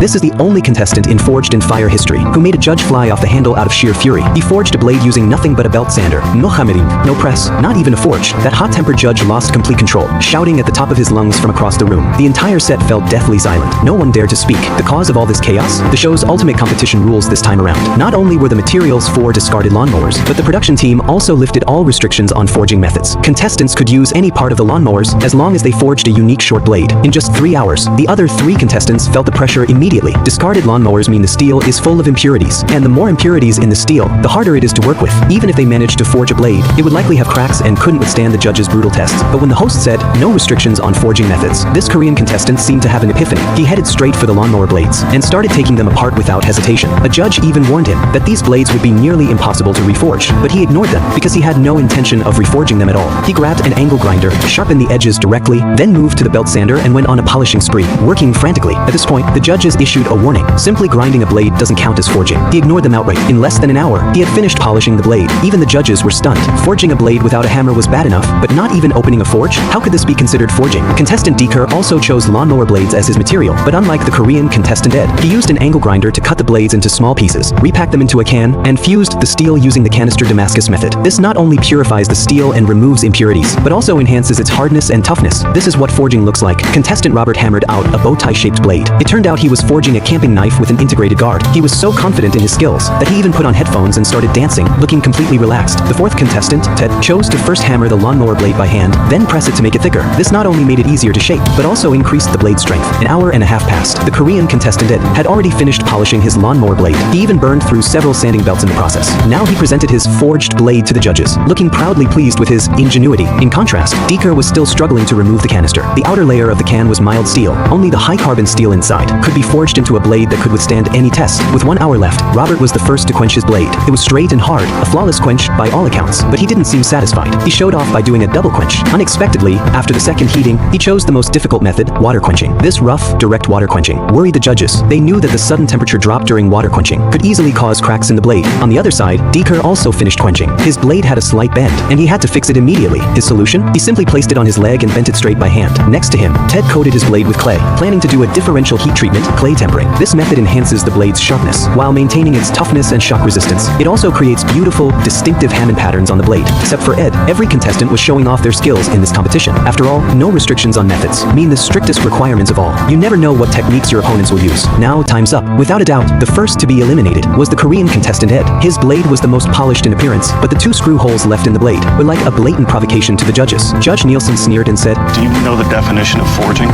This is the only contestant in Forged in Fire history who made a judge fly off the handle out of sheer fury. He forged a blade using nothing but a belt sander. No hammering, no press, not even a forge. That hot-tempered judge lost complete control, shouting at the top of his lungs from across the room. The entire set fell deathly silent. No one dared to speak. The cause of all this chaos? The show's ultimate competition rules this time around. Not only were the materials for discarded lawnmowers, but the production team also lifted all restrictions on forging methods. Contestants could use any part of the lawnmowers as long as they forged a unique short blade. In just 3 hours, the other 3 contestants felt the pressure immediately. Discarded lawnmowers mean the steel is full of impurities, and the more impurities in the steel, the harder it is to work with. Even if they managed to forge a blade, it would likely have cracks and couldn't withstand the judges' brutal tests. But when the host said, no restrictions on forging methods, this Korean contestant seemed to have an epiphany. He headed straight for the lawnmower blades and started taking them apart without hesitation. A judge even warned him that these blades would be nearly impossible to reforge, but he ignored them because he had no intention of reforging them at all. He grabbed an angle grinder, sharpened the edges directly, then moved to the belt sander and went on a polishing spree, working frantically. At this point, the judges issued a warning. Simply grinding a blade doesn't count as forging. He ignored them outright. In less than an hour, he had finished polishing the blade. Even the judges were stunned. Forging a blade without a hammer was bad enough, but not even opening a forge? How could this be considered forging? Contestant Deeker also chose lawnmower blades as his material, but unlike the Korean contestant Ed, he used an angle grinder to cut the blades into small pieces, repacked them into a can, and fused the steel using the canister Damascus method. This not only purifies the steel and removes impurities, but also enhances its hardness and toughness. This is what forging looks like. Contestant Robert hammered out a bow-tie-shaped blade. It turned out he was forging a camping knife with an integrated guard. He was so confident in his skills that he even put on headphones and started dancing, looking completely relaxed. The 4th contestant, Ted, chose to first hammer the lawnmower blade by hand, then press it to make it thicker. This not only made it easier to shape, but also increased the blade strength. An hour and a half passed. The Korean contestant Ed had already finished polishing his lawnmower blade. He even burned through several sanding belts in the process. Now he presented his forged blade to the judges, looking proudly pleased with his ingenuity. In contrast, Deeker was still struggling to remove the canister. The outer layer of the can was mild steel. Only the high-carbon steel inside could be forged into a blade that could withstand any test. With 1 hour left, Robert was the first to quench his blade. It was straight and hard, a flawless quench by all accounts, but he didn't seem satisfied. He showed off by doing a double quench. Unexpectedly, after the second heating, he chose the most difficult method, water quenching. This rough, direct water quenching worried the judges. They knew that the sudden temperature drop during water quenching could easily cause cracks in the blade. On the other side, Deeker also finished quenching. His blade had a slight bend, and he had to fix it immediately. His solution? He simply placed it on his leg and bent it straight by hand. Next to him, Ted coated his blade with clay, planning to do a differential heat treatment, clay tempering. This method enhances the blade's sharpness, while maintaining its toughness and shock resistance. It also creates beautiful, distinctive Hammond patterns on the blade. Except for Ed, every contestant was showing off their skills in this competition. After all, no restrictions on methods mean the strictest requirements of all. You never know what techniques your opponents will use. Now, time's up. Without a doubt, the first to be eliminated was the Korean contestant Ed. His blade was the most polished in appearance, but the 2 screw holes left in the blade were like a blatant provocation to the judges. Judge Nielsen sneered and said, Do you know the definition of forging?